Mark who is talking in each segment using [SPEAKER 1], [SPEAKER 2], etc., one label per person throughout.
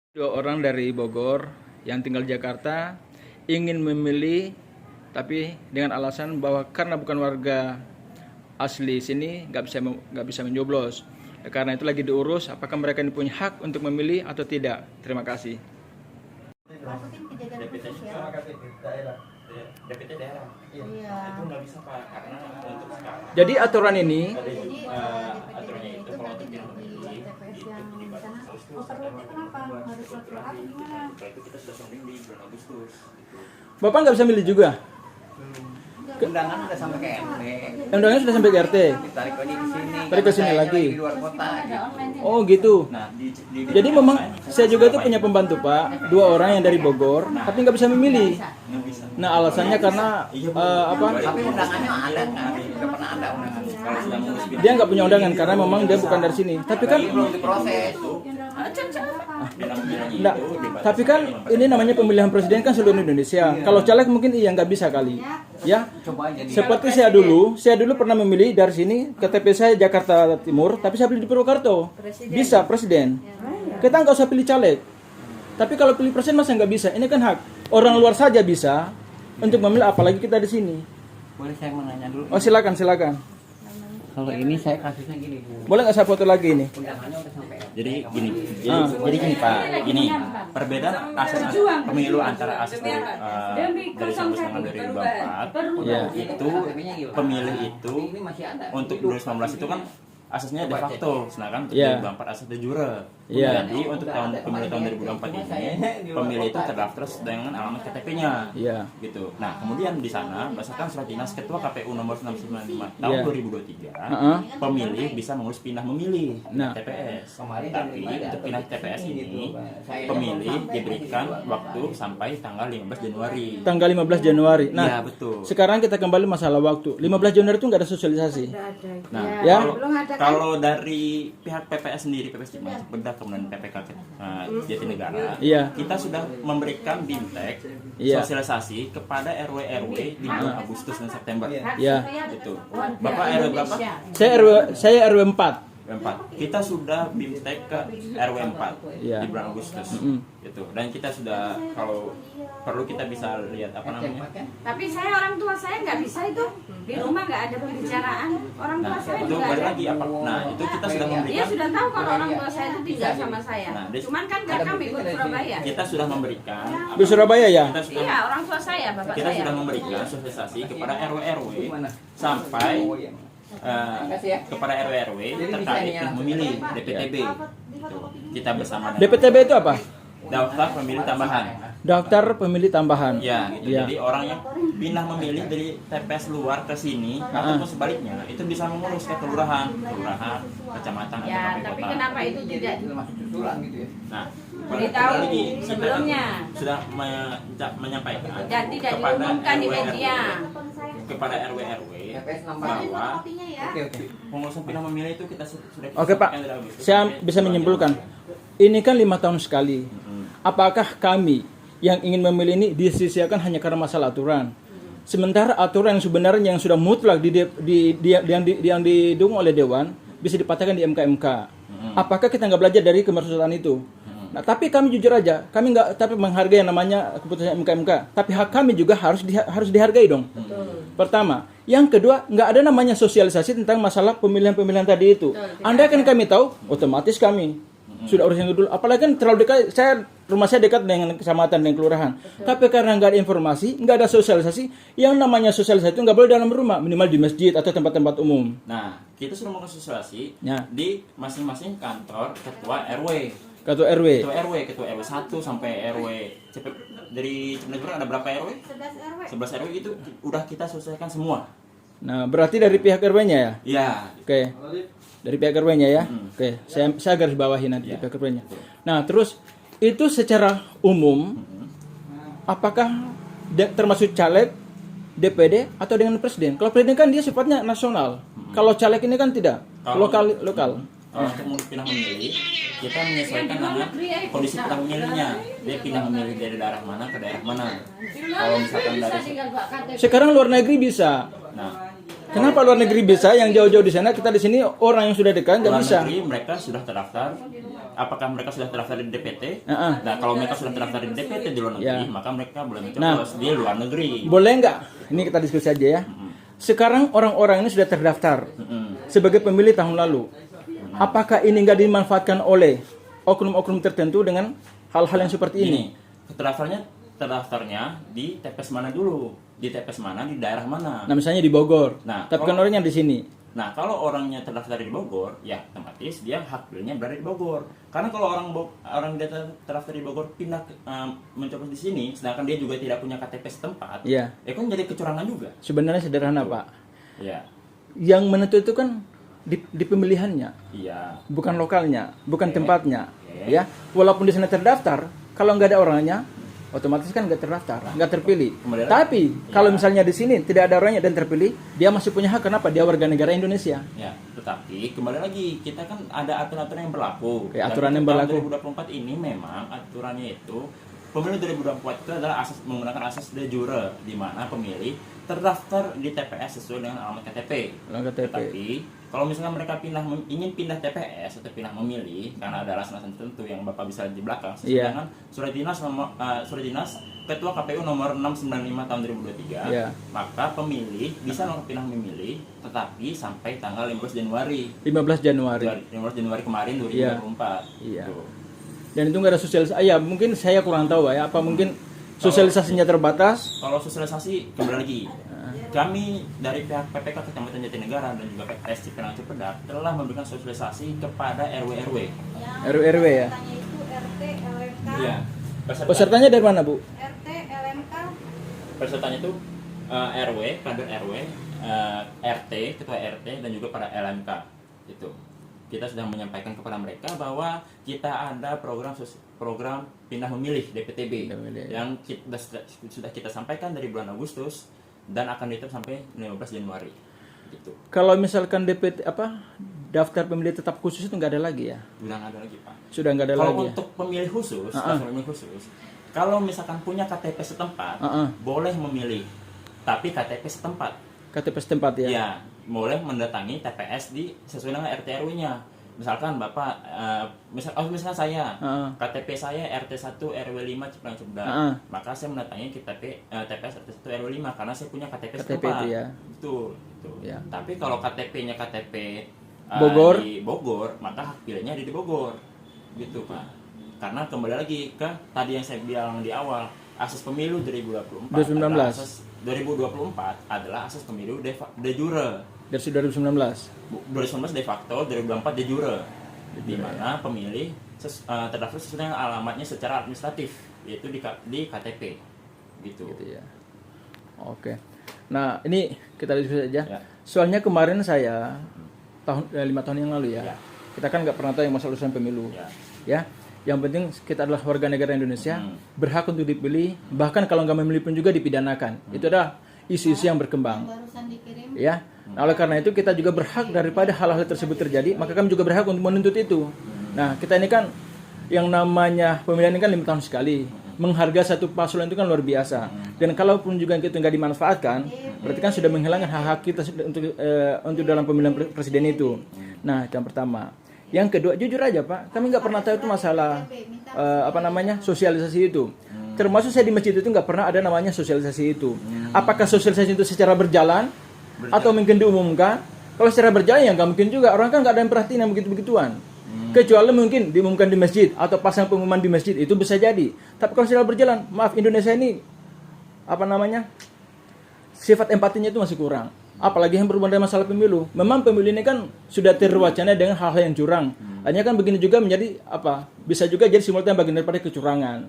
[SPEAKER 1] Dua orang dari Bogor yang tinggal di Jakarta ingin memilih, tapi dengan alasan bahwa karena bukan warga asli sini nggak bisa menyoblos. Karena itu lagi diurus apakah mereka ini punya hak untuk memilih atau tidak. Terima kasih.
[SPEAKER 2] Masukin kejadian khusus ya.
[SPEAKER 3] DPT daerah.
[SPEAKER 2] Iya.
[SPEAKER 3] Itu nggak bisa Pak, karena untuk sekarang.
[SPEAKER 1] Jadi aturan ini
[SPEAKER 2] Jadi
[SPEAKER 3] aturannya
[SPEAKER 2] DPT
[SPEAKER 3] itu
[SPEAKER 2] itu
[SPEAKER 3] kalau
[SPEAKER 2] berarti
[SPEAKER 3] untuk yang
[SPEAKER 2] di
[SPEAKER 3] memilih
[SPEAKER 2] TPS yang di sana. Oh perlunya kenapa? Harus surat surat gimana?
[SPEAKER 3] Setelah itu kita sudah sounding di bulan Agustus. Gitu.
[SPEAKER 1] Bapak nggak bisa milih juga.
[SPEAKER 4] Undangan udah sampai ke RT.
[SPEAKER 1] Undangannya sudah sampai ke RT.
[SPEAKER 4] Ditarik lagi ke sini.
[SPEAKER 1] Tarik ke sini
[SPEAKER 4] Karena
[SPEAKER 1] lagi.
[SPEAKER 4] saya di luar kota gitu.
[SPEAKER 1] Oh gitu.
[SPEAKER 3] Nah,
[SPEAKER 1] Jadi memang saya juga itu punya pembantu Pak, dua orang yang dari Bogor, tapi nggak bisa memilih.
[SPEAKER 3] nggak bisa.
[SPEAKER 1] Nah alasannya karena apa?
[SPEAKER 4] Tapi undangannya ada kan? Udah pernah ada undangan.
[SPEAKER 3] Kalau sudah mengurus bidang
[SPEAKER 1] Dia nggak punya undangan karena memang dia bukan dari sini. Tapi kan
[SPEAKER 4] Tapi belum diproses.
[SPEAKER 3] bidang-bidangnya
[SPEAKER 1] enggak.
[SPEAKER 3] itu dibatasi
[SPEAKER 1] Tapi kan ini namanya pemilihan presiden kan seluruh Indonesia. Kalau caleg mungkin iya nggak bisa kali. Ya.
[SPEAKER 4] Coba aja di.
[SPEAKER 1] Seperti saya dulu pernah memilih dari sini KTP saya Jakarta Timur, tapi saya pilih di Purwokerto. Bisa presiden. Kita nggak usah pilih caleg. Tapi kalau pilih presiden masa nggak bisa? Ini kan hak. Orang luar saja bisa untuk memilih, apalagi kita di sini.
[SPEAKER 4] Boleh saya menanya dulu?
[SPEAKER 1] Oh silakan.
[SPEAKER 4] Kalau ini saya kasusnya gini.
[SPEAKER 1] Boleh nggak saya foto lagi ini?
[SPEAKER 4] Undangannya udah sampai RT.
[SPEAKER 3] Jadi gini,
[SPEAKER 1] Ah.
[SPEAKER 3] jadi gini Pak, gini perbedaan asas pemilu antara asas dari 1994
[SPEAKER 1] Iya.
[SPEAKER 3] itu pemilih itu
[SPEAKER 4] Ini masih ada.
[SPEAKER 3] untuk 2019 itu kan asasnya de facto, sedangkan untuk
[SPEAKER 1] Iya.
[SPEAKER 3] 2024 asas de jure.
[SPEAKER 1] Iya.
[SPEAKER 3] Jadi untuk pemilu tahun 2024 ini pemilih itu terdaftar dengan alamat KTP-nya.
[SPEAKER 1] Iya.
[SPEAKER 3] Gitu. Nah, kemudian di sana berdasarkan surat dinas Ketua KPU nomor 695 tahun
[SPEAKER 1] Iya.
[SPEAKER 3] 2023,
[SPEAKER 1] Heeh.
[SPEAKER 3] pemilih bisa mengurus pindah memilih
[SPEAKER 1] Nah.
[SPEAKER 3] TPS.
[SPEAKER 4] Kemarin
[SPEAKER 3] Tapi untuk pindah TPS ini pemilih diberikan waktu sampai tanggal 15 Januari.
[SPEAKER 1] Tanggal 15 Januari.
[SPEAKER 3] Iya,
[SPEAKER 1] Nah,
[SPEAKER 3] betul.
[SPEAKER 1] sekarang kita kembali masalah waktu. 15 Januari itu nggak ada sosialisasi.
[SPEAKER 3] Nah,
[SPEAKER 1] Ya.
[SPEAKER 3] kalau dari pihak PPS sendiri, PPS Cimahi Bedah kemudian PPK Jatinegara,
[SPEAKER 1] Iya.
[SPEAKER 3] kita sudah memberikan bimtek
[SPEAKER 1] Iya.
[SPEAKER 3] sosialisasi kepada RW di bulan Agustus dan September.
[SPEAKER 1] Ya.
[SPEAKER 3] Gitu. Bapak RW berapa?
[SPEAKER 1] Saya RW 4.
[SPEAKER 3] RW 4. Kita sudah bimtek ke RW 4
[SPEAKER 1] Iya.
[SPEAKER 3] di bulan Agustus.
[SPEAKER 1] Mm-mm.
[SPEAKER 3] Gitu. Dan kita sudah, kalau perlu kita bisa lihat apa namanya.
[SPEAKER 5] Tapi saya orang tua saya nggak bisa itu di rumah nggak ada pembicaraan orang tua
[SPEAKER 3] Nah,
[SPEAKER 5] saya
[SPEAKER 3] itu
[SPEAKER 5] juga
[SPEAKER 3] balik
[SPEAKER 5] ada.
[SPEAKER 3] lagi apa? Nah, itu kita sudah
[SPEAKER 5] Dia
[SPEAKER 3] memberikan,
[SPEAKER 5] sudah tahu kalau orang tua saya itu tinggal sama saya.
[SPEAKER 3] Nah, dia-
[SPEAKER 5] Cuman kan nggak kami ikut Surabaya.
[SPEAKER 3] kita sudah memberikan
[SPEAKER 1] Di Surabaya ya?
[SPEAKER 3] kita sudah
[SPEAKER 5] Iya orang tua saya bapak
[SPEAKER 3] kita
[SPEAKER 5] saya.
[SPEAKER 3] sudah memberikan sosialisasi kepada RW-RW sampai kepada RW-RW terkait yang memilih DPTB. Gitu. Kita bersama dengan
[SPEAKER 1] DPTB itu apa?
[SPEAKER 3] daftar pemilih tambahan.
[SPEAKER 1] Daftar pemilih tambahan.
[SPEAKER 3] Ya, gitu.
[SPEAKER 1] Iya.
[SPEAKER 3] Jadi orang yang pindah memilih dari TPS luar ke sini ataupun sebaliknya itu bisa mengurus ke kelurahan, kecamatan atau
[SPEAKER 5] Ya
[SPEAKER 3] kabupaten
[SPEAKER 5] tapi
[SPEAKER 3] kota.
[SPEAKER 5] kenapa itu tidak
[SPEAKER 4] Masuk susulan gitu ya.
[SPEAKER 3] Nah,
[SPEAKER 5] Beritahu
[SPEAKER 3] lagi, kita
[SPEAKER 5] sebelumnya.
[SPEAKER 3] sudah menyampaikan
[SPEAKER 5] dan tidak
[SPEAKER 3] kepada
[SPEAKER 5] diumumkan di
[SPEAKER 3] RW-RW,
[SPEAKER 5] media?
[SPEAKER 3] kepada RW-RW
[SPEAKER 4] TPS nambah.
[SPEAKER 3] bahwa
[SPEAKER 2] Kopinya ya.
[SPEAKER 4] Oke.
[SPEAKER 3] pengurusan pindah memilih itu kita sudah
[SPEAKER 1] Oke Pak,
[SPEAKER 3] sampaikan dari Agustus
[SPEAKER 1] saya
[SPEAKER 3] sampai
[SPEAKER 1] bisa
[SPEAKER 3] bulan
[SPEAKER 1] menyimpulkan.
[SPEAKER 3] Januari.
[SPEAKER 1] Ini kan 5 tahun sekali. Apakah kami yang ingin memilih ini disia-siakan hanya karena masalah aturan? Sementara aturan yang sebenarnya yang sudah mutlak yang didukung oleh Dewan bisa dipatahkan di MK-MK. Apakah kita nggak belajar dari kemersusulan itu? Nah, tapi kami jujur aja, kami nggak tapi menghargai yang namanya keputusan MK-MK. Tapi hak kami juga harus dihargai dong. Pertama, yang kedua nggak ada namanya sosialisasi tentang masalah pemilihan-pemilihan tadi itu. Andai kan kami tahu, otomatis kami sudah urus yang dulu. Apalagi kan terlalu dekat, rumah saya dekat dengan kecamatan dan kelurahan. Tapi karena nggak ada informasi, nggak ada sosialisasi, yang namanya sosialisasi itu nggak boleh dalam rumah, minimal di masjid atau tempat-tempat umum.
[SPEAKER 3] Nah, kita sudah melakukan sosialisasi
[SPEAKER 1] Ya.
[SPEAKER 3] di masing-masing kantor ketua RW.
[SPEAKER 1] Ketua RW.
[SPEAKER 3] Ketua RW 1 sampai RW dari Cimahi ada berapa RW?
[SPEAKER 2] 11 RW.
[SPEAKER 3] 11 RW itu udah kita selesaikan semua.
[SPEAKER 1] Nah, berarti dari pihak RW-nya ya?
[SPEAKER 3] Iya.
[SPEAKER 1] Oke. Dari pihak RW-nya ya?
[SPEAKER 3] Hmm.
[SPEAKER 1] Oke, saya garis bawahi nanti
[SPEAKER 3] Ya.
[SPEAKER 1] pihak RW-nya. Nah, terus itu secara umum apakah termasuk caleg, DPD atau dengan presiden? Kalau presiden kan dia sifatnya nasional. Kalau caleg ini kan tidak,
[SPEAKER 3] Kalau-
[SPEAKER 1] lokal.
[SPEAKER 3] Kalau untuk pindah memilih, kita menyesuaikan dengan kondisi pindah memilihnya. Dia pindah memilih dari daerah mana ke daerah mana. Kalau misalkan dari
[SPEAKER 1] Sekarang luar negeri bisa.
[SPEAKER 3] nah
[SPEAKER 1] Kenapa luar negeri bisa, yang jauh-jauh di sana, kita di sini orang yang sudah dekat nggak
[SPEAKER 3] Luar
[SPEAKER 1] bisa?
[SPEAKER 3] negeri mereka sudah terdaftar. Apakah mereka sudah terdaftar di DPT?
[SPEAKER 1] Heeh.
[SPEAKER 3] Nah, kalau mereka sudah terdaftar di DPT di luar negeri,
[SPEAKER 1] Ya.
[SPEAKER 3] maka mereka boleh
[SPEAKER 1] Nah.
[SPEAKER 3] mencoblos di luar negeri.
[SPEAKER 1] Boleh nggak? Ini kita diskusi aja ya. Sekarang orang-orang ini sudah terdaftar sebagai pemilih tahun lalu. Apakah ini nggak dimanfaatkan oleh oknum-oknum tertentu dengan hal-hal yang seperti ini?
[SPEAKER 3] Terdaftarnya di TPS mana dulu? Di TPS mana? Di daerah mana?
[SPEAKER 1] Nah, misalnya di Bogor.
[SPEAKER 3] Nah,
[SPEAKER 1] Tapi kan
[SPEAKER 3] kalau-
[SPEAKER 1] orangnya di sini.
[SPEAKER 3] Nah, kalau orangnya terdaftar di Bogor, ya otomatis dia hak pilihnya berada di Bogor. Karena kalau orang dia terdaftar di Bogor pindah mencoblos di sini, sedangkan dia juga tidak punya KTP setempat,
[SPEAKER 1] Iya.
[SPEAKER 3] ya kan jadi kecurangan juga.
[SPEAKER 1] Sebenarnya sederhana, Pak.
[SPEAKER 3] Ya,
[SPEAKER 1] Yang menentu itu kan di pemilihannya,
[SPEAKER 3] iya.
[SPEAKER 1] bukan lokalnya, bukan
[SPEAKER 3] Oke.
[SPEAKER 1] tempatnya.
[SPEAKER 3] Oke.
[SPEAKER 1] Ya, walaupun di sana terdaftar, kalau nggak ada orangnya, otomatis kan nggak terdaftar, nggak terpilih.
[SPEAKER 3] Kembali lagi.
[SPEAKER 1] Tapi
[SPEAKER 3] Ya.
[SPEAKER 1] kalau misalnya di sini tidak ada orangnya dan terpilih, dia masih punya hak. Kenapa? Dia warga negara Indonesia.
[SPEAKER 3] Ya, tetapi kembali lagi kita kan ada aturan-aturan yang berlaku.
[SPEAKER 1] Oke,
[SPEAKER 3] Dan
[SPEAKER 1] aturan yang
[SPEAKER 3] tahun
[SPEAKER 1] berlaku.
[SPEAKER 3] 2024 ini memang aturannya itu pemilu 2024 itu adalah menggunakan asas de jure, di mana pemilih terdaftar di TPS sesuai dengan alamat KTP.
[SPEAKER 1] Alamat KTP.
[SPEAKER 3] Tetapi kalau misalnya mereka ingin pindah TPS atau pindah memilih karena ada alasan tertentu yang Bapak bisa lihat di belakang, sesuai
[SPEAKER 1] Iya.
[SPEAKER 3] dengan surat dinas Ketua KPU nomor 695 tahun 2023,
[SPEAKER 1] Iya.
[SPEAKER 3] maka pemilih bisa pindah memilih tetapi sampai tanggal 15 Januari
[SPEAKER 1] 15 Januari.
[SPEAKER 3] 15 Januari kemarin 2024.
[SPEAKER 1] Iya.
[SPEAKER 3] Tuh.
[SPEAKER 1] Dan itu nggak ada sosialisasi. Ya mungkin saya kurang tahu ya. Apa mungkin sosialisasinya terbatas?
[SPEAKER 3] Kalau sosialisasi kembali lagi, kami dari pihak PPK Kecamatan Jatinegara dan juga PPS Cipinang Cipedak telah memberikan sosialisasi kepada RW-RW.
[SPEAKER 1] RW ya.
[SPEAKER 2] Tanya itu RT, LMK,
[SPEAKER 3] Iya.
[SPEAKER 1] Pesertanya dari mana, Bu?
[SPEAKER 2] RT, LMK,
[SPEAKER 3] Pesertanya itu RW, kader RW, RT, ketua RT dan juga para LMK. Itu. Kita sudah menyampaikan kepada mereka bahwa kita ada program pindah memilih DPTB
[SPEAKER 1] Pindah memilih, ya.
[SPEAKER 3] yang sudah kita sampaikan dari bulan Agustus dan akan ditutup sampai 15 Januari. Gitu.
[SPEAKER 1] Kalau misalkan DPT daftar pemilih tetap khusus itu nggak ada lagi ya?
[SPEAKER 3] Sudah nggak ada lagi, Pak.
[SPEAKER 1] Sudah nggak ada
[SPEAKER 3] Kalau
[SPEAKER 1] lagi.
[SPEAKER 3] untuk pemilih khusus,
[SPEAKER 1] Uh-uh.
[SPEAKER 3] daftar pemilih khusus, kalau misalkan punya KTP setempat,
[SPEAKER 1] Uh-uh.
[SPEAKER 3] boleh memilih. Tapi KTP setempat,
[SPEAKER 1] KTP setempat ya.
[SPEAKER 3] ya boleh mendatangi TPS sesuai dengan RT RW-nya. Misalkan Bapak, misalkan saya,
[SPEAKER 1] Uh-uh.
[SPEAKER 3] KTP saya RT 1 RW 5 Cipinang Cipedak,
[SPEAKER 1] Uh-uh.
[SPEAKER 3] maka saya mendatangi TPS RT 1 RW 5 karena saya punya KTP
[SPEAKER 1] KTP
[SPEAKER 3] setempat.
[SPEAKER 1] itu ya.
[SPEAKER 3] Betul. Betul.
[SPEAKER 1] Ya.
[SPEAKER 3] Tapi kalau KTP-nya KTP
[SPEAKER 1] Bogor.
[SPEAKER 3] di Bogor, maka hak pilihnya ada di Bogor. Gitu, Pak. Karena kembali lagi ke tadi yang saya bilang di awal, asas pemilu 2024
[SPEAKER 1] 2019.
[SPEAKER 3] adalah asas 2024 adalah asas pemilu de jure.
[SPEAKER 1] Dari 2019.
[SPEAKER 3] 2019 de facto, 2024 de jure. Di mana pemilih terdaftar sesuai dengan alamatnya secara administratif, yaitu di KTP. Gitu.
[SPEAKER 1] Gitu ya. Oke. Nah, ini kita diskusi aja.
[SPEAKER 3] Ya.
[SPEAKER 1] Soalnya kemarin saya 5 tahun yang lalu ya.
[SPEAKER 3] Ya.
[SPEAKER 1] Kita kan nggak pernah tahu yang masalah urusan pemilu.
[SPEAKER 3] Ya.
[SPEAKER 1] Ya. Yang penting kita adalah warga negara Indonesia,
[SPEAKER 3] Hmm.
[SPEAKER 1] berhak untuk dipilih, bahkan kalau nggak memilih pun juga dipidanakan. Itu adalah isu-isu yang berkembang.
[SPEAKER 2] barusan dikirim.
[SPEAKER 1] Ya. Nah, oleh karena itu kita juga berhak daripada hal-hal tersebut terjadi, maka kami juga berhak untuk menuntut itu. Nah, kita ini kan yang namanya pemilihan ini kan 5 tahun sekali. Menghargai satu paslon itu kan luar biasa. Dan kalaupun juga itu nggak dimanfaatkan, berarti kan sudah menghilangkan hak-hak kita untuk dalam pemilihan presiden itu. Nah, itu yang pertama. Yang kedua, jujur aja Pak, kami nggak pernah tahu itu masalah sosialisasi itu. Termasuk saya di masjid itu nggak pernah ada namanya sosialisasi itu. Apakah sosialisasi itu secara berjalan atau mungkin diumumkan? Kalau secara berjalan ya nggak mungkin juga. Orang kan nggak ada yang perhatiin yang begitu-begituan. Kecuali mungkin diumumkan di masjid atau pasang pengumuman di masjid, itu bisa jadi. Tapi kalau secara berjalan, maaf, Indonesia ini sifat empatinya itu masih kurang. Apalagi yang berhubungan dengan masalah pemilu. Memang pemilu ini kan sudah terwacana dengan hal-hal yang curang. Hanya kan begini juga menjadi bisa juga jadi simultan bagian daripada kecurangan.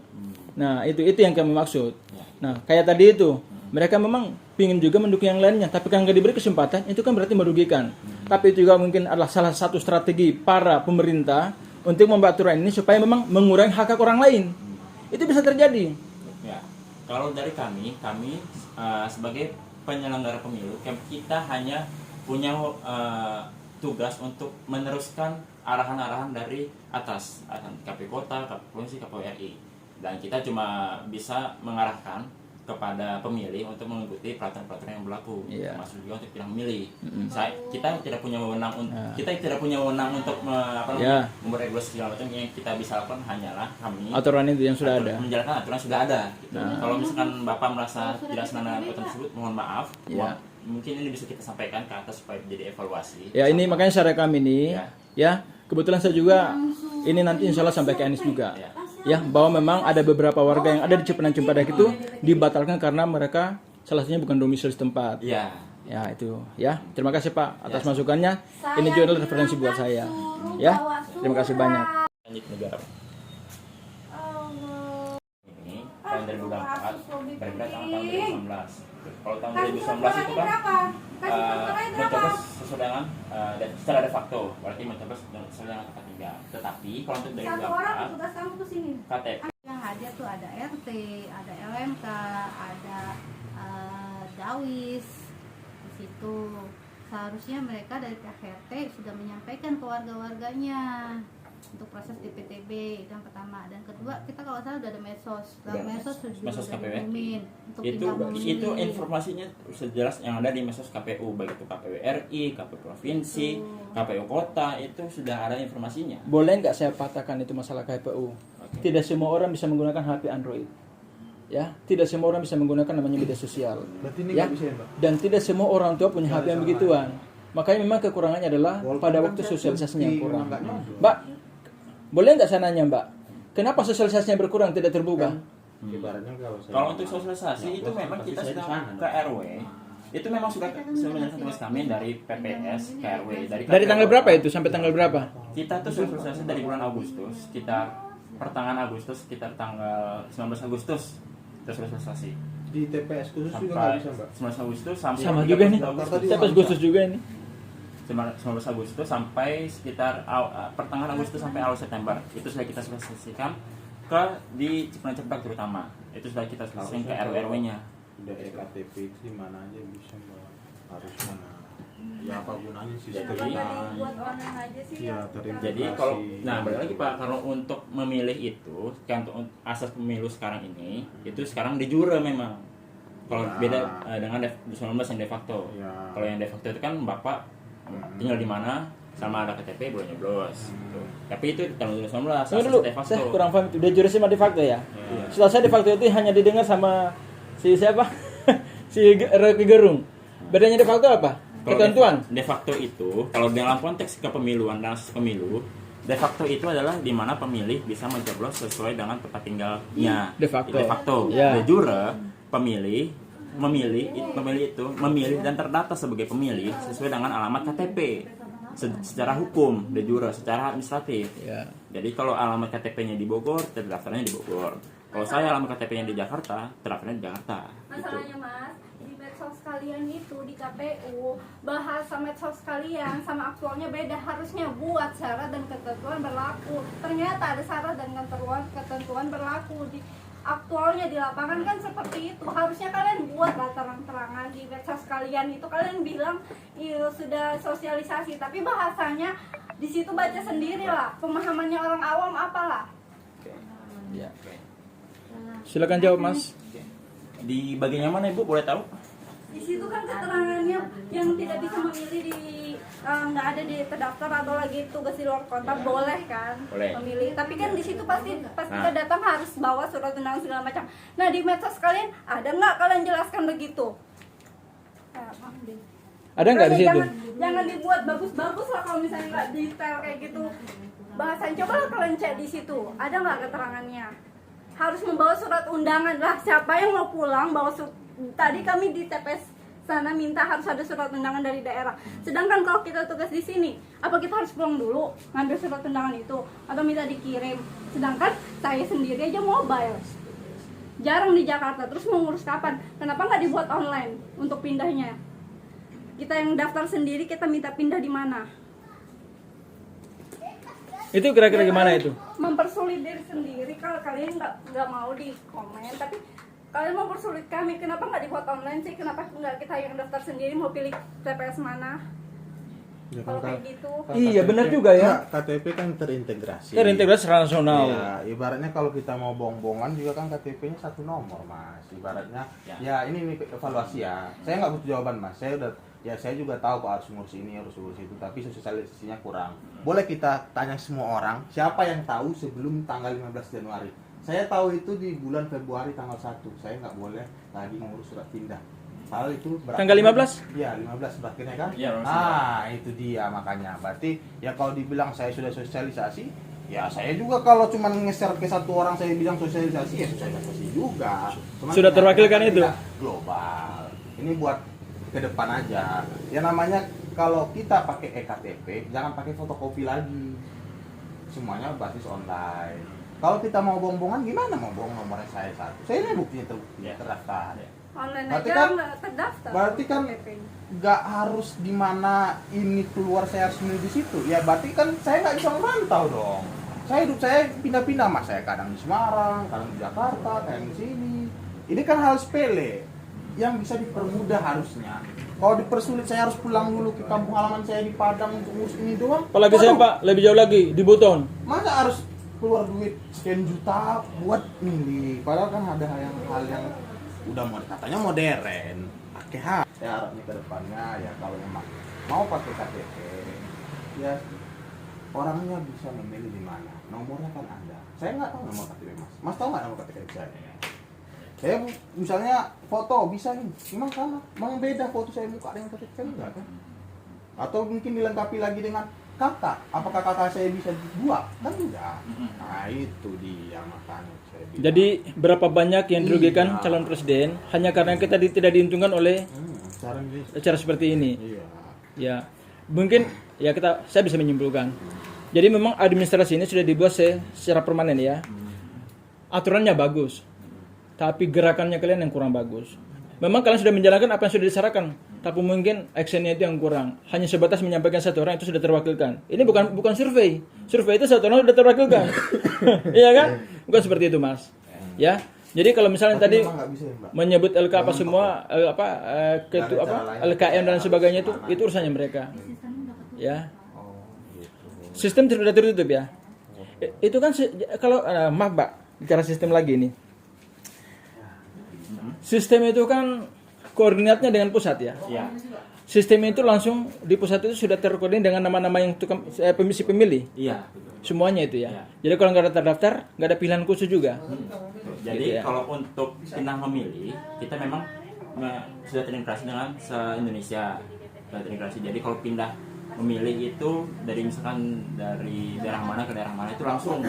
[SPEAKER 1] Nah, itu yang kami maksud. Nah, kayak tadi itu, mereka memang ingin juga mendukung yang lainnya, tapi kan nggak diberi kesempatan, itu kan berarti merugikan. Tapi itu juga mungkin adalah salah satu strategi para pemerintah untuk membuat aturan ini supaya memang mengurangi hak orang lain. Itu bisa terjadi.
[SPEAKER 3] Ya, kalau dari kami sebagai penyelenggara pemilu, kita hanya punya tugas untuk meneruskan arahan-arahan dari atas, arahan KPU Kota, KPU Provinsi, KPU RI. Dan kita cuma bisa mengarahkan kepada pemilih untuk mengikuti peraturan-peraturan yang berlaku,
[SPEAKER 1] Iya.
[SPEAKER 3] termasuk juga untuk yang memilih. Kita tidak punya wewenang untuk membuat regulasi segala macam. Yang kita bisa lakukan hanyalah kami
[SPEAKER 1] Aturan itu yang sudah ada.
[SPEAKER 3] menjalankan aturan yang sudah ada. Gitu. Kalau misalkan Bapak merasa tidak senang dengan aturan tersebut, mohon maaf.
[SPEAKER 1] Iya.
[SPEAKER 3] Mungkin ini bisa kita sampaikan ke atas supaya jadi evaluasi.
[SPEAKER 1] Ya ini makanya saya rekam ini, ya kebetulan saya juga ini nanti insya Allah sampai ke Anies juga, ya bahwa memang ada beberapa warga yang ada di Cipanan Cimpadak itu dibatalkan karena mereka salah satunya bukan domisili setempat.
[SPEAKER 3] Iya.
[SPEAKER 1] Ya itu, ya terima kasih Pak atas masukannya. Ini juga adalah referensi buat saya, ya terima kasih banyak.
[SPEAKER 3] Lanjut negara. Ini tahun 2024 berbeda tahun 2019. Kalau tahun 2019 itu kan mencoba sesuai dengan dan secara de facto, berarti mencoba sesuai dengan tempat tinggal. Tetapi kalau untuk dari
[SPEAKER 2] Satu orang petugas kamu ke sini.
[SPEAKER 3] KTP
[SPEAKER 2] Yang hadir tuh ada RT, ada LMK, ada Dawis di situ. Seharusnya mereka dari pihak RT sudah menyampaikan ke warga-warganya untuk proses DPTB itu yang pertama, dan kedua kita kalau salah udah ada medsos, medsos
[SPEAKER 3] medsos
[SPEAKER 2] sudah
[SPEAKER 3] KPU
[SPEAKER 2] diumumin untuk
[SPEAKER 3] itu
[SPEAKER 2] pindah memilih.
[SPEAKER 3] itu informasinya sejelas yang ada di medsos KPU, baik itu KPU RI, KPU provinsi, KPU kota, itu sudah ada informasinya.
[SPEAKER 1] Boleh nggak saya patahkan itu masalah KPU? Tidak semua orang bisa menggunakan HP Android. Ya, tidak semua orang bisa menggunakan namanya media sosial. Ya, dan tidak semua orang tua punya HP yang begituan. Makanya memang kekurangannya adalah pada waktu sosialisasinya yang kurang. Mbak, boleh nggak saya nanya Mbak, kenapa sosialisasinya berkurang, tidak terbuka?
[SPEAKER 3] Kalau untuk sosialisasi itu memang kita sedang ke RW, itu memang sudah sebenarnya tugas kami dari PPS ke RW
[SPEAKER 1] Dari tanggal berapa itu sampai tanggal berapa?
[SPEAKER 3] Kita tuh sosialisasi dari bulan Agustus, sekitar pertengahan Agustus, sekitar tanggal 19 Agustus kita sosialisasi.
[SPEAKER 6] Di TPS khusus juga
[SPEAKER 3] Sampai
[SPEAKER 6] nggak bisa mbak?
[SPEAKER 3] 19 Agustus sampai
[SPEAKER 1] Sama juga nih.
[SPEAKER 3] 30 Agustus.
[SPEAKER 1] TPS khusus juga ini.
[SPEAKER 3] 19 Agustus sampai sekitar pertengahan Agustus sampai awal September itu sudah kita sosialisasikan ke di Cipanan Cimpadak terutama. Itu sudah kita sosialisasikan ke RW-RW-nya.
[SPEAKER 6] Udah KTP itu di mana aja bisa mbak? Harus mana? Ya apa gunanya sistemnya?
[SPEAKER 2] Buat online aja sih.
[SPEAKER 6] Ya terintegrasi.
[SPEAKER 3] Jadi kalau balik lagi Pak, kalau untuk memilih itu kan untuk asas pemilu sekarang ini itu sekarang de jure memang. Kalau beda dengan 2019 yang de facto.
[SPEAKER 6] Ya.
[SPEAKER 3] Kalau yang de facto itu kan Bapak tinggal di mana sama ada KTP boleh nyoblos gitu. Tapi itu tahun 2019
[SPEAKER 1] Tunggu dulu,
[SPEAKER 3] de facto.
[SPEAKER 1] saya kurang paham itu. De jure sama de facto ya? Setelah saya de facto itu hanya didengar sama si siapa? si Rocky Gerung. Bedanya de facto apa?
[SPEAKER 3] Kalau
[SPEAKER 1] Ketentuan.
[SPEAKER 3] de facto itu kalau dalam konteks kepemiluan dan asas pemilu, de facto itu adalah di mana pemilih bisa mencoblos sesuai dengan tempat tinggalnya.
[SPEAKER 1] De facto.
[SPEAKER 3] De facto.
[SPEAKER 1] Ya.
[SPEAKER 3] De jure pemilih itu memilih dan terdata sebagai pemilih sesuai dengan alamat KTP. Secara hukum de jure, secara administratif.
[SPEAKER 1] Ya.
[SPEAKER 3] Jadi kalau alamat KTP-nya di Bogor, terdaftarnya di Bogor. Kalau saya alamat KTP-nya di Jakarta, terdaftarnya di Jakarta.
[SPEAKER 2] Masalahnya Mas, di medsos kalian itu di KPU bahasa medsos kalian sama aktualnya beda. Harusnya buat syarat dan ketentuan berlaku. Ternyata ada syarat dan ketentuan berlaku di aktualnya di lapangan kan seperti itu. Harusnya kalian buat terang-terangan di medsos kalian itu. Kalian bilang iya sudah sosialisasi, tapi bahasanya di situ baca sendiri lah. Pemahamannya orang awam apalah.
[SPEAKER 1] Ya. Silakan jawab Mas.
[SPEAKER 3] Di bagian yang mana Ibu boleh tahu?
[SPEAKER 2] Di situ kan keterangannya yang tidak bisa memilih di nggak ada di terdaftar atau lagi tugas di luar kota boleh kan
[SPEAKER 3] Boleh.
[SPEAKER 2] memilih, tapi kan di situ pasti kita datang harus bawa surat undangan segala macam. Nah di medsos kalian ada nggak kalian jelaskan begitu? Maaf deh.
[SPEAKER 1] Ada nggak di situ?
[SPEAKER 2] Jangan dibuat bagus-bagus lah kalau misalnya nggak detail kayak gitu. Bahasanya coba lah kalian cek di situ. Ada nggak keterangannya? Harus membawa surat undangan lah. Siapa yang mau pulang bawa tadi kami di TPS sana minta harus ada surat undangan dari daerah. Sedangkan kalau kita tugas di sini, apa kita harus pulang dulu ngambil surat undangan itu atau minta dikirim? Sedangkan saya sendiri aja mobile. Jarang di Jakarta, terus mau ngurus kapan? Kenapa nggak dibuat online untuk pindahnya? Kita yang daftar sendiri, kita minta pindah di mana?
[SPEAKER 1] Itu kira-kira gimana itu?
[SPEAKER 2] Mempersulit diri sendiri. Kalau kalian nggak mau di komen, tapi kalian mau persulit kami. Kenapa nggak dibuat online sih? Kenapa nggak kita yang daftar sendiri mau pilih TPS mana?
[SPEAKER 6] Ya
[SPEAKER 2] kalau kayak gitu.
[SPEAKER 1] Iya, benar juga ya.
[SPEAKER 6] KTP kan terintegrasi.
[SPEAKER 1] Terintegrasi secara nasional.
[SPEAKER 6] Ya, ibaratnya kalau kita mau bohong-bohongan juga kan KTP-nya satu nomor, Mas. Ibaratnya ya ini evaluasi ya. Saya nggak butuh jawaban, Mas. Saya juga tahu Pak harus ngurus ini, harus ngurus itu, tapi sosialisasinya kurang. Boleh kita tanya semua orang, siapa yang tahu sebelum tanggal 15 Januari? Saya tahu itu di bulan Februari tanggal 1. Saya nggak boleh lagi ngurus surat pindah. Hal itu
[SPEAKER 1] Tanggal 15?
[SPEAKER 6] Iya, 15 berakhirnya kan?
[SPEAKER 3] Iya,
[SPEAKER 6] Itu dia makanya. Berarti ya kalau dibilang saya sudah sosialisasi, ya saya juga kalau cuma ngeser ke satu orang saya bilang sosialisasi, ya sosialisasi juga. Cuman
[SPEAKER 1] Sudah terwakilkan
[SPEAKER 6] kan
[SPEAKER 1] itu?
[SPEAKER 6] tidak global. Ini buat ke depan aja. Ya namanya kalau kita pakai ektp, jangan pakai fotokopi lagi. Semuanya basis online. Kalau kita mau bohong-bohongan gimana mau bohong nomornya saya satu? Saya ini buktinya terdaftar.
[SPEAKER 2] Online
[SPEAKER 6] Berarti
[SPEAKER 2] aja
[SPEAKER 6] kan-
[SPEAKER 2] nggak terdaftar.
[SPEAKER 6] Berarti kan
[SPEAKER 2] KTP-nya.
[SPEAKER 6] nggak harus di mana ini keluar saya harus milih di situ. Ya berarti kan saya nggak bisa merantau dong. Hidup saya pindah-pindah, Mas. Saya kadang di Semarang, kadang di Jakarta, kadang di sini. Ini kan hal sepele yang bisa dipermudah harusnya. Kalau dipersulit saya harus pulang dulu ke kampung halaman saya di Padang untuk ngurus ini doang.
[SPEAKER 1] Apalagi saya
[SPEAKER 6] Waduh,
[SPEAKER 1] Pak, lebih jauh lagi di Buton.
[SPEAKER 6] masa harus keluar duit sekian juta buat milih? Padahal kan ada hal yang udah katanya modern. Pakai hak. Saya harapnya ke depannya ya kalau memang mau pakai KTP, ya orangnya bisa memilih di mana. Nomornya kan ada. Saya nggak tahu nomor KTP Mas. Mas tahu nggak nomor KTP saya? Saya misalnya foto bisa nih, memang sama. Memang beda foto saya muka dengan KTP saya enggak kan? Atau mungkin dilengkapi lagi dengan kakak. Apakah kakak saya bisa dua? Kan enggak. Nah itu dia makanya saya bilang.
[SPEAKER 1] Jadi berapa banyak yang dirugikan
[SPEAKER 6] Iya.
[SPEAKER 1] calon presiden hanya karena kita tidak diuntungkan oleh
[SPEAKER 6] Cara ini.
[SPEAKER 1] cara seperti ini.
[SPEAKER 6] Iya.
[SPEAKER 1] Ya, mungkin ya saya bisa menyimpulkan. Jadi memang administrasi ini sudah dibuat secara permanen ya. Aturannya bagus, tapi gerakannya kalian yang kurang bagus. Memang kalian sudah menjalankan apa yang sudah disarankan, tapi mungkin actionnya itu yang kurang. Hanya sebatas menyampaikan satu orang itu sudah terwakilkan. Ini bukan survei. Survei itu satu orang sudah terwakilkan. Iya kan? Bukan seperti itu, Mas. Ya. Jadi kalau misalnya
[SPEAKER 6] Tapi
[SPEAKER 1] tadi
[SPEAKER 6] memang nggak bisa ya, Mbak?
[SPEAKER 1] menyebut LK apa semua
[SPEAKER 6] Nggak ada cara lain.
[SPEAKER 1] LKM dan sebagainya itu urusannya mereka. Ya.
[SPEAKER 6] Oh, gitu.
[SPEAKER 1] Sistem sudah tertutup ya. Itu kan kalau maaf Pak, bicara sistem lagi nih. Sistem itu kan koordinatnya dengan pusat ya.
[SPEAKER 3] Iya.
[SPEAKER 1] Sistem itu langsung di pusat itu sudah terkoordinir dengan nama-nama yang si pemilih.
[SPEAKER 3] Iya.
[SPEAKER 1] Semuanya itu ya.
[SPEAKER 3] Iya.
[SPEAKER 1] Jadi kalau nggak ada terdaftar, nggak ada pilihan khusus juga.
[SPEAKER 3] Jadi
[SPEAKER 1] Gitu ya.
[SPEAKER 3] kalau untuk pindah memilih, kita memang sudah terintegrasi dengan se-Indonesia. Sudah terintegrasi. Jadi kalau pindah memilih itu dari misalkan dari daerah mana ke daerah mana itu langsung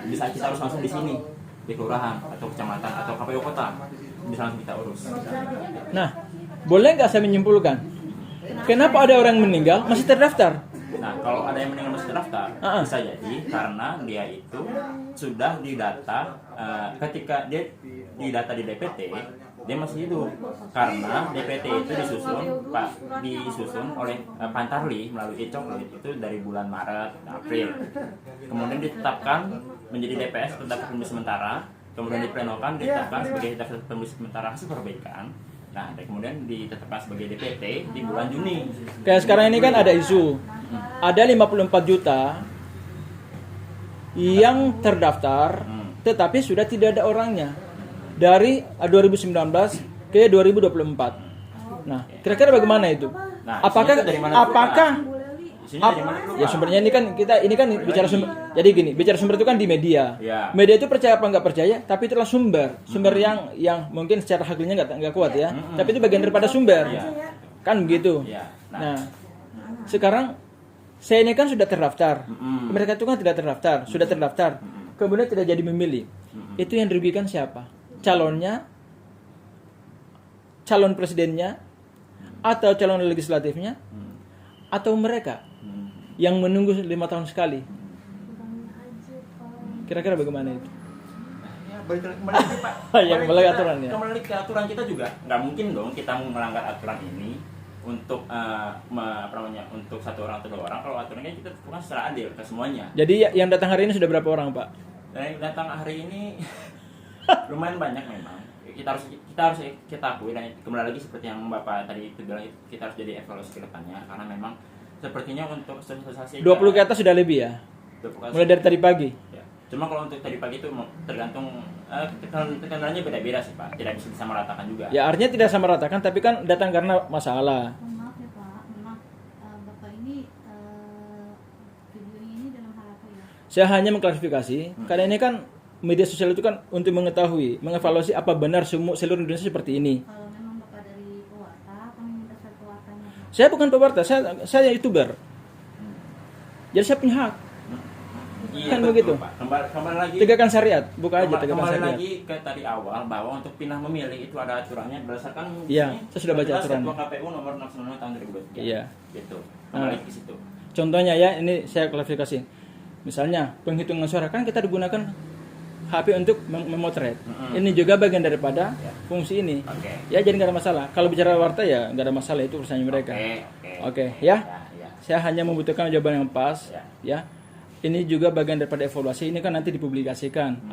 [SPEAKER 3] bisa kita harus langsung di sini di kelurahan atau kecamatan atau KPU kota bisa langsung kita urus.
[SPEAKER 1] Nah, boleh nggak saya menyimpulkan? Kenapa ada orang meninggal masih terdaftar?
[SPEAKER 3] Nah, kalau ada yang meninggal masih terdaftar, bisa jadi karena dia itu sudah didata ketika dia didata di DPT, dia masih hidup. Karena DPT itu disusun oleh Pantarli melalui Icok itu dari bulan Maret, April. Kemudian ditetapkan menjadi DPS, terdaftar pemilih sementara, kemudian diplenokan ditetapkan sebagai daftar pemilih sementara hasil perbaikan. Nah, dan kemudian ditetapkan sebagai DPT di bulan Juni.
[SPEAKER 1] Kayak sekarang ini kan ada isu. Ada 54 juta yang terdaftar tetapi sudah tidak ada orangnya. Dari 2019 ke 2024. Nah, kira-kira bagaimana itu?
[SPEAKER 3] Nah,
[SPEAKER 1] Apakah
[SPEAKER 3] ini dari mana dulu,
[SPEAKER 1] apakah
[SPEAKER 3] Di sini dari mana dulu,
[SPEAKER 1] ya
[SPEAKER 3] Pak?
[SPEAKER 1] sumbernya ini kan bicara sumber. Jadi gini, bicara sumber itu kan di media.
[SPEAKER 3] Ya.
[SPEAKER 1] Media itu percaya apa nggak percaya, tapi itulah sumber yang mungkin secara haklinya nggak kuat ya. Tapi itu bagian daripada sumber.
[SPEAKER 3] Ya.
[SPEAKER 1] Kan begitu.
[SPEAKER 3] Ya.
[SPEAKER 1] Nah, sekarang saya ini kan sudah terdaftar. Mereka itu kan tidak terdaftar, sudah terdaftar. Kemudian tidak jadi memilih. Itu yang dirugikan siapa? Calonnya, calon presidennya, atau calon legislatifnya, atau mereka yang menunggu 5 tahun sekali. Kira-kira bagaimana itu?
[SPEAKER 3] Ya, balik kembali lagi, Pak.
[SPEAKER 1] Ya, kembali ke aturan, ya.
[SPEAKER 3] Kembali ke aturan kita juga. Nggak mungkin dong kita melanggar aturan ini untuk untuk satu orang atau dua orang. Kalau aturannya kita bukan secara adil ke semuanya.
[SPEAKER 1] Jadi yang datang hari ini sudah berapa orang, Pak?
[SPEAKER 3] Dan yang datang hari ini lumayan banyak memang. Kita harus kita akui dan kembali lagi seperti yang Bapak tadi itu bilang, kita harus jadi evaluasi ke depannya karena memang Sepertinya untuk sosialisasi
[SPEAKER 1] 20 ke atas sudah lebih ya.
[SPEAKER 3] 20 ke atas.
[SPEAKER 1] Mulai dari tadi pagi.
[SPEAKER 3] Ya. Cuma kalau untuk tadi pagi itu tergantung tekanannya beda-beda sih Pak. Tidak bisa disamaratakan juga.
[SPEAKER 1] Ya artinya tidak sama ratakan, tapi kan datang karena masalah.
[SPEAKER 5] Mohon maaf ya Pak, memang Bapak ini video ini dalam hal apa ya?
[SPEAKER 1] Saya hanya mengklarifikasi, karena ini kan media sosial itu kan untuk mengetahui, mengevaluasi apa benar seluruh Indonesia seperti ini.
[SPEAKER 5] Kalau memang Bapak dari pewarta, kami minta surat pewartanya.
[SPEAKER 1] Saya bukan pewarta, saya YouTuber. Jadi saya punya hak.
[SPEAKER 3] Iya,
[SPEAKER 1] Kan
[SPEAKER 3] betul,
[SPEAKER 1] begitu.
[SPEAKER 3] Pak. Kembali lagi.
[SPEAKER 1] Tegakkan syariat, buka aja tegakkan
[SPEAKER 3] Kembali
[SPEAKER 1] syariat.
[SPEAKER 3] lagi ke tadi awal bahwa untuk pindah memilih itu ada aturannya berdasarkan
[SPEAKER 1] Iya,
[SPEAKER 3] ini,
[SPEAKER 1] saya sudah baca
[SPEAKER 3] jelas
[SPEAKER 1] aturannya.
[SPEAKER 3] Ketua KPU nomor 69 tahun 2023.
[SPEAKER 1] Iya.
[SPEAKER 3] Gitu. Kembali ke situ.
[SPEAKER 1] Contohnya ya, ini saya klarifikasi. Misalnya penghitungan suara kan kita digunakan HP untuk memotret. Ini juga bagian daripada
[SPEAKER 3] Ya.
[SPEAKER 1] fungsi ini.
[SPEAKER 3] Oke.
[SPEAKER 1] Ya jadi nggak ada masalah. Kalau bicara warta ya nggak ada masalah, itu urusannya mereka. Oke, ya.
[SPEAKER 3] Ya.
[SPEAKER 1] Saya hanya membutuhkan jawaban yang pas.
[SPEAKER 3] Ya.
[SPEAKER 1] Ya. Ini juga bagian daripada evaluasi. Ini kan nanti dipublikasikan.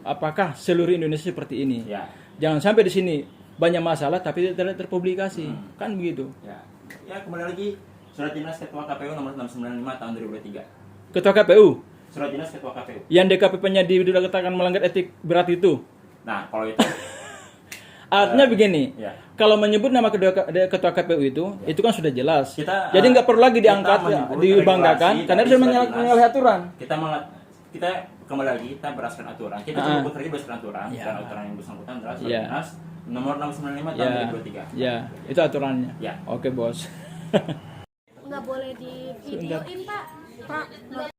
[SPEAKER 1] Apakah seluruh Indonesia seperti ini?
[SPEAKER 3] Ya.
[SPEAKER 1] Jangan sampai di sini banyak masalah tapi tidak terpublikasi. Kan begitu.
[SPEAKER 3] Ya. Ya, kembali lagi surat dinas Ketua KPU nomor 695 tahun 2023.
[SPEAKER 1] Ketua KPU
[SPEAKER 3] Surat dinas Ketua KPU.
[SPEAKER 1] yang DKPP-nya dikatakan melanggar etik berat itu.
[SPEAKER 3] Nah, kalau itu
[SPEAKER 1] Artinya begini,
[SPEAKER 3] ya.
[SPEAKER 1] kalau menyebut nama ketua KPU itu kan sudah jelas.
[SPEAKER 3] Kita,
[SPEAKER 1] Jadi nggak perlu lagi
[SPEAKER 3] kita
[SPEAKER 1] diangkat,
[SPEAKER 3] menyebut
[SPEAKER 1] dibanggakan,
[SPEAKER 3] regulasi
[SPEAKER 1] karena
[SPEAKER 3] dari
[SPEAKER 1] sudah
[SPEAKER 3] surat dinas.
[SPEAKER 1] menyalahi aturan.
[SPEAKER 3] Kita kembali lagi kita berdasarkan aturan. Kita cuma bekerja berdasarkan aturan
[SPEAKER 1] Ya.
[SPEAKER 3] dan aturan yang bersangkutan adalah surat
[SPEAKER 1] Ya.
[SPEAKER 3] dinas nomor 695 tahun
[SPEAKER 1] Ya,
[SPEAKER 3] 2023.
[SPEAKER 1] ya, itu aturannya.
[SPEAKER 3] Ya.
[SPEAKER 1] Oke bos.
[SPEAKER 2] Nggak boleh di videoin Pak.